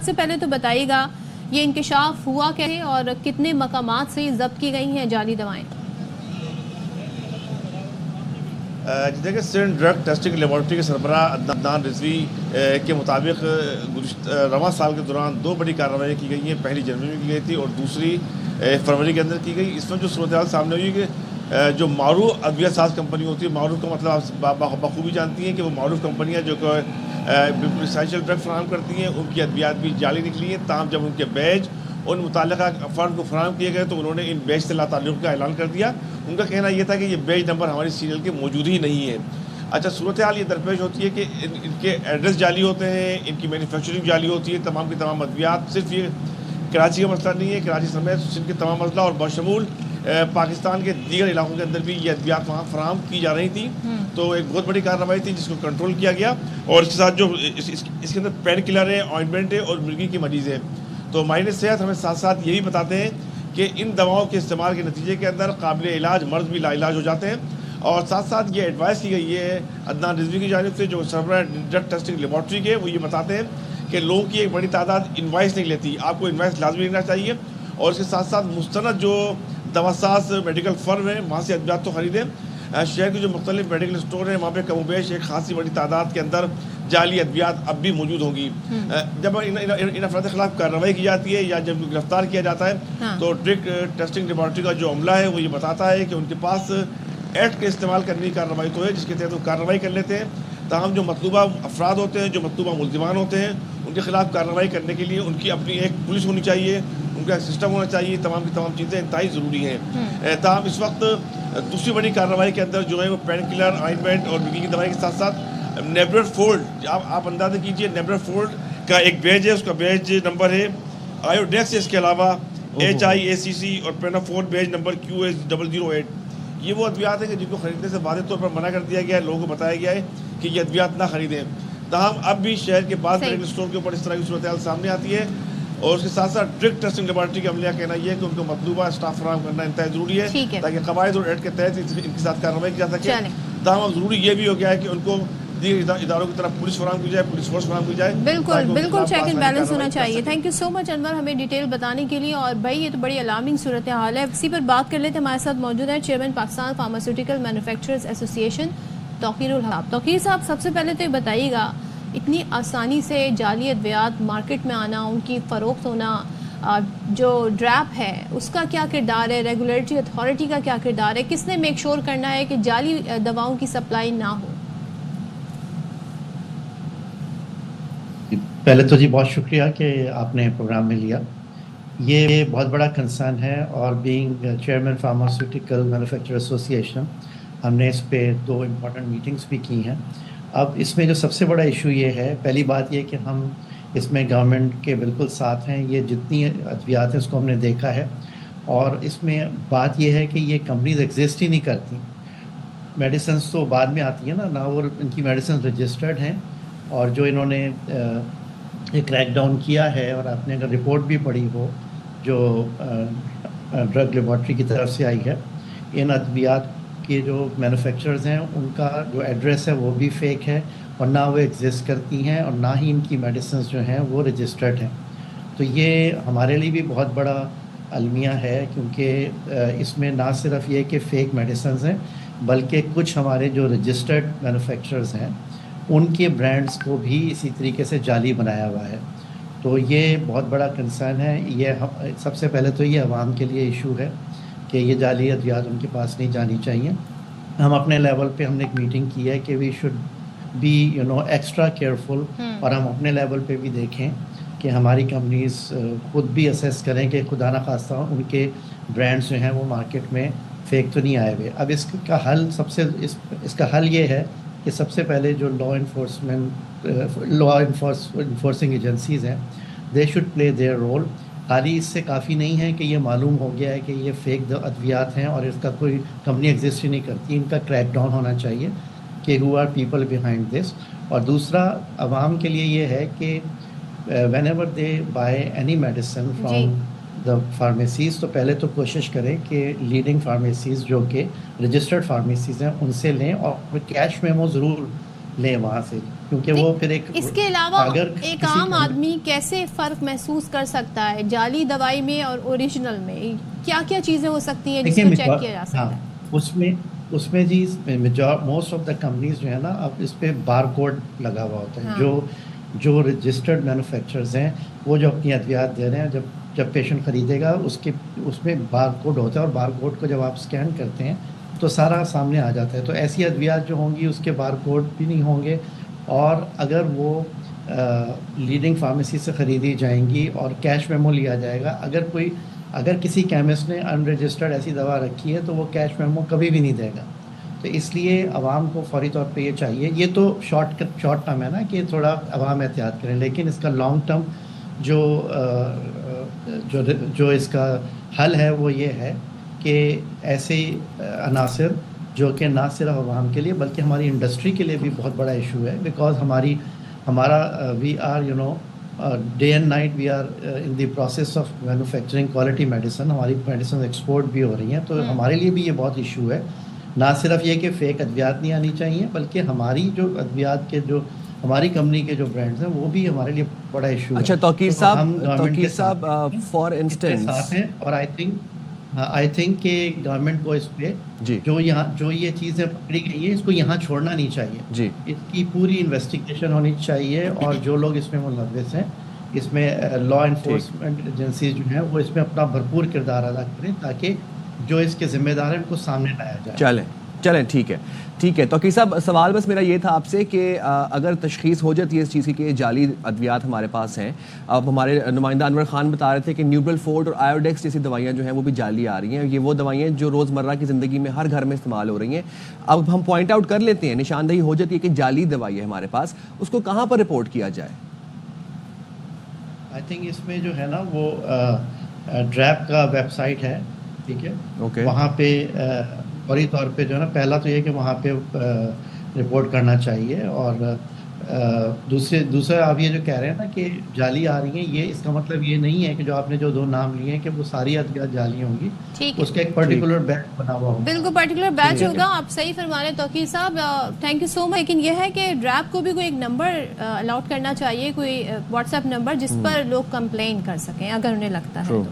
سب سے پہلے تو بتائیے گا یہ انکشاف ہوا کیسے اور کتنے مقامات سے ضبط کی گئی ہیں جعلی دوائیں؟ دیکھیں سندھ ڈرگ ٹیسٹنگ لیبارٹری کے سربراہ عدنان رضوی کے مطابق رواں سال کے دوران 2 بڑی کارروائیاں کی گئی ہیں. پہلی جنوری میں کی گئی تھی اور دوسری فروری کے اندر کی گئی. اس میں جو صورتحال سامنے ہوئی کہ جو معروف ادویہ ساز کمپنی ہوتی ہے، معروف کا مطلب آپ بخوبی جانتی ہیں کہ وہ معروف کمپنیاں جو کہ اسینشیل ڈرگ فراہم کرتی ہیں، ان کی ادویات بھی جعلی نکلی ہیں. تاہم جب ان کے بیج ان متعلقہ افراد کو فراہم کیے گئے تو انہوں نے ان بیج سے لا تعلق کا اعلان کر دیا. ان کا کہنا یہ تھا کہ یہ بیج نمبر ہماری سیریل کے موجود ہی نہیں ہے. اچھا، صورتحال یہ درپیش ہوتی ہے کہ ان کے ایڈریس جعلی ہوتے ہیں، ان کی مینوفیکچرنگ جعلی ہوتی ہے. تمام کی تمام ادویات، صرف یہ کراچی کا مسئلہ نہیں ہے، کراچی سمیت سندھ کے تمام مسئلہ اور بشمول پاکستان کے دیگر علاقوں کے اندر بھی یہ ادویات وہاں فراہم کی جا رہی تھیں. تو ایک بہت بڑی کارروائی تھی جس کو کنٹرول کیا گیا. اور اس کے ساتھ جو اس کے اندر پین کلر ہے، آئنٹمنٹ ہے اور مرغی کی مریض ہے. تو ماہرین صحت ہمیں ساتھ ساتھ یہ بھی بتاتے ہیں کہ ان دواؤں کے استعمال کے نتیجے کے اندر قابل علاج مرض بھی لا علاج ہو جاتے ہیں. اور ساتھ ساتھ یہ ایڈوائس کی گئی ہے عدنان رضوی کی جانب سے جو سربراہ ڈرگ ٹیسٹنگ لیبارٹری کے، وہ یہ بتاتے ہیں کہ لوگوں کی ایک بڑی تعداد انوائس نہیں لیتی. آپ کو انوائس لازمی لینا چاہیے اور اس کے ساتھ ساتھ مستند جو دواساز میڈیکل فرم ہیں وہاں سے ادویات تو خریدیں. شہر کے جو مختلف میڈیکل اسٹور ہیں وہاں پہ کم و بیش ایک خاصی بڑی تعداد کے اندر جعلی ادویات اب بھی موجود ہوں گی. جب ان افراد کے خلاف کارروائی کی جاتی ہے یا جب گرفتار کیا جاتا ہے تو ڈرگ ٹیسٹنگ لیبارٹری کا جو عملہ ہے وہ یہ بتاتا ہے کہ ان کے پاس ایکٹ کے استعمال کرنے کی کارروائی تو ہے جس کے تحت وہ کارروائی کر لیتے ہیں. تاہم جو مطلوبہ افراد ہوتے ہیں، جو مطلوبہ ملزمان ہوتے ہیں، ان کے خلاف کارروائی کرنے کے لیے ان کی اپنی ایک پولیس ہونی چاہیے، ان کا ایک سسٹم ہونا چاہیے. تمام کی تمام چیزیں انتہائی ضروری ہیں. تاہم اس وقت دوسری بڑی کارروائی کے اندر جو ہے وہ پین کلر، آئنٹمنٹ اور مرغی کی دوائی کے ساتھ ساتھ نیبرر فولڈ، آپ اندازہ کیجئے نیبرر فولڈ کا ایک بیج ہے، اس کا بیج نمبر ہے آیوڈیکس. اس کے علاوہ HIACC اور پینافور بیج نمبر QS008. یہ وہ ادویات ہیں کہ جن کو خریدنے سے واضح طور پر منع کر دیا گیا ہے، لوگوں کو بتایا گیا ہے کہ یہ ادویات نہ خریدیں. تاہم اب بھی شہر کے بعض میڈیکل اسٹور کے اوپر اس طرح کی صورتحال سامنے آتی ہے. اور اس کے ساتھ ساتھ ڈرگ ٹیسٹنگ لیبارٹری کے عملہ کہنا یہ ہے کہ ان کو مطلوبہ اسٹاف فراہم کرنا انتہائی ضروری ہے تاکہ قواعد اور ایکٹ کے تحت ان کے ساتھ کارروائی کی جا سکے. تاہم ضروری یہ بھی ہو گیا ہے کہ ان کو دیگر اداروں کی طرف پولیس فراہم کی جائے، پولیس فورس فراہم کی جائے. بالکل چیک اینڈ بیلنس ہونا چاہیے. تھینک یو سو مچ انور ہمیں ڈیٹیل بتانے کے لیے. اور بھائی یہ تو بڑی الارمنگ صورتحال ہے. اسی پر بات کر لیتے. ہمارے ساتھ موجود ہے چیئرمین پاکستان فارماسیوٹیکل مینوفیکچررز ایسوسی ایشن توقیر الحق. توقیر صاحب، سب سے پہلے تو یہ بتائیے گا اتنی آسانی سے جعلی ادویات مارکیٹ میں آنا، ان کی فروخت ہونا، جو ڈریپ ہے اس کا کیا کردار ہے، ریگولیٹری اتھارٹی کا کیا کردار ہے، کس نے میک شور کرنا ہے کہ جعلی دواؤں کی سپلائی نہ ہو؟ پہلے تو جی بہت شکریہ کہ آپ نے پروگرام میں لیا. یہ بہت بڑا کنسرن ہے اور بینگ چیئرمین فارماسیوٹیکل مینوفیکچر ایسوسی ایشن ہم نے اس پہ 2 امپورٹنٹ میٹنگز بھی کی ہیں. اب اس میں جو سب سے بڑا ایشو یہ ہے، پہلی بات یہ کہ ہم اس میں گورنمنٹ کے بالکل ساتھ ہیں. یہ جتنی ادویات ہیں اس کو ہم نے دیکھا ہے اور اس میں بات یہ ہے کہ یہ کمپنیز ایگزسٹ ہی نہیں کرتی. میڈیسنس تو بعد میں آتی ہیں نا وہ ان کی میڈیسنس رجسٹرڈ ہیں. اور جو انہوں نے یہ کریک ڈاؤن کیا ہے، اور آپ نے اگر رپورٹ بھی پڑھی ہو جو ڈرگ لیبارٹری کی طرف سے آئی ہے، ان ادویات کے جو مینوفیکچررز ہیں ان کا جو ایڈریس ہے وہ بھی فیک ہے اور نہ وہ ایگزسٹ کرتی ہیں اور نہ ہی ان کی میڈیسنز جو ہیں وہ رجسٹرڈ ہیں. تو یہ ہمارے لیے بھی بہت بڑا المیہ ہے کیونکہ اس میں نہ صرف یہ کہ فیک میڈیسنز ہیں بلکہ کچھ ہمارے جو رجسٹرڈ مینوفیکچررز ہیں ان کے برانڈز کو بھی اسی طریقے سے جعلی بنایا ہوا ہے. تو یہ بہت بڑا کنسرن ہے. یہ سب سے پہلے تو یہ عوام کے لیے ایشو ہے کہ یہ جعلی ادویات ان کے پاس نہیں جانی چاہیے. ہم اپنے لیول پہ ہم نے ایک میٹنگ کی ہے کہ we should be extra careful. اور ہم اپنے لیول پہ بھی دیکھیں کہ ہماری کمپنیز خود بھی اسیس کریں کہ خدا نخواستہ ان کے برانڈز جو ہیں وہ مارکیٹ میں فیک تو نہیں آئے ہوئے. اب اس کا حل یہ ہے کہ سب سے پہلے جو لا انفورسنگ ایجنسیز ہیں they should play their role. خالی اس سے کافی نہیں ہے کہ یہ معلوم ہو گیا ہے کہ یہ فیک ادویات ہیں اور اس کا کوئی کمپنی ایگزسٹ ہی نہیں کرتی. ان کا کریک ڈاؤن ہونا چاہیے کہ who are people behind this. اور دوسرا عوام کے لیے یہ ہے کہ whenever they buy any medicine from the pharmacies تو پہلے تو کوشش کریں کہ لیڈنگ فارمیسیز جو کہ رجسٹرڈ فارمیسیز ہیں ان سے لیں اور کیش میمو ضرور لیں وہاں سے, کیونکہ وہ پھر اس کے علاوہ ایک عام آدمی کیسے فرق محسوس کر سکتا ہے جعلی دوائی میں اور اوریجنل میں؟ کیا کیا چیزیں ہو سکتی ہیں جس کو چیک کیا جا سکتا ہے؟ اس میں جی موسٹ آف دا کمپنیز جو ہے نا, اب اس پہ بار کوڈ لگا ہوا ہوتا ہے. جو رجسٹرڈ مینوفیکچررز ہیں وہ جو اپنی ادویات دے رہے ہیں, جب پیشنٹ خریدے گا اس میں بار کوڈ ہوتا ہے, اور بار کوڈ کو جب آپ اسکین کرتے ہیں تو سارا سامنے آ جاتا ہے. تو ایسی ادویات جو ہوں گی اس کے بار کوڈ بھی نہیں ہوں گے, اور اگر وہ لیڈنگ فارمیسی سے خریدی جائیں گی اور کیش میمو لیا جائے گا, اگر کسی کیمسٹ نے ان رجسٹرڈ ایسی دوا رکھی ہے تو وہ کیش میمو کبھی بھی نہیں دے گا. تو اس لیے عوام کو فوری طور پہ یہ چاہیے, یہ تو شارٹ ٹرم ہے نا کہ تھوڑا عوام احتیاط کریں, لیکن اس کا لانگ ٹرم جو اس کا حل ہے وہ یہ ہے کہ ایسے عناصر جو کہ نہ صرف عوام کے لیے بلکہ ہماری انڈسٹری کے لیے بھی بہت بڑا ایشو ہے, بیکاز ہمارا we are day and night we are in the process of manufacturing quality medicine. ہماری میڈیسن ایکسپورٹ بھی ہو رہی ہیں, تو ہمارے لیے بھی یہ بہت ایشو ہے. نہ صرف یہ کہ فیک ادویات نہیں آنی چاہیے, بلکہ ہماری جو ادویات کے جو ہماری کمپنی کے جو برانڈز ہیں وہ بھی ہمارے لیے بڑا ایشو ہے. اچھا توقیر صاحب فار انسٹنس ہیں, اور آئی تھنک کہ گورنمنٹ کو اس پہ جو یہ چیزیں پکڑی گئی ہیں اس کو یہاں چھوڑنا نہیں چاہیے. اس کی پوری انویسٹیگیشن ہونی چاہیے, اور جو لوگ اس میں ملوث ہیں, اس میں لا انفورسمنٹ ایجنسیز جو ہیں وہ اس میں اپنا بھرپور کردار ادا کریں, تاکہ جو اس کے ذمہ دار ہیں ان کو سامنے لایا جائے. چلیں ٹھیک ہے. توقیر صاحب سوال بس میرا یہ تھا آپ سے کہ اگر تشخیص ہو جاتی ہے اس چیز کی کہ جعلی ادویات ہمارے پاس ہیں, اب ہمارے نمائندہ انور خان بتا رہے تھے کہ نیوبل فورٹ اور آیوڈیکس جیسی دوائیاں جو ہیں وہ بھی جعلی آ رہی ہیں. یہ وہ دوائیاں جو روزمرہ کی زندگی میں ہر گھر میں استعمال ہو رہی ہیں. اب ہم پوائنٹ آؤٹ کر لیتے ہیں, نشاندہی ہو جاتی ہے کہ جعلی دوائی ہے ہمارے پاس, اس کو کہاں پر رپورٹ کیا جائے؟ آئی تھنک اس میں جو ہے نا وہ ڈریپ کا ویب سائٹ ہے, ٹھیک ہے, وہاں پہ فوری طور پہ جو ہے نا, پہلا تو یہ کہ وہاں پہ رپورٹ کرنا چاہیے, اور دوسرا آپ یہ جو کہہ رہے ہیں نا کہ جعلی آ رہی ہیں, یہ اس کا مطلب یہ نہیں ہے کہ جو آپ نے جو 2 نام لیے ہیں کہ وہ ساری ادویات جعلی ہوں گی. اس کا ایک پرٹیکولر بیچ بنا ہوا ہوگا, بالکل پرٹیکولر بیچ ہوگا. آپ صحیح فرما رہے ہیں توقیر صاحب, تھینک یو سو مچ. لیکن یہ ہے کہ ڈریپ کو بھی کوئی ایک نمبر الاٹ کرنا چاہیے, کوئی واٹس ایپ نمبر جس پر لوگ کمپلین کر سکیں اگر انہیں لگتا ہے تو.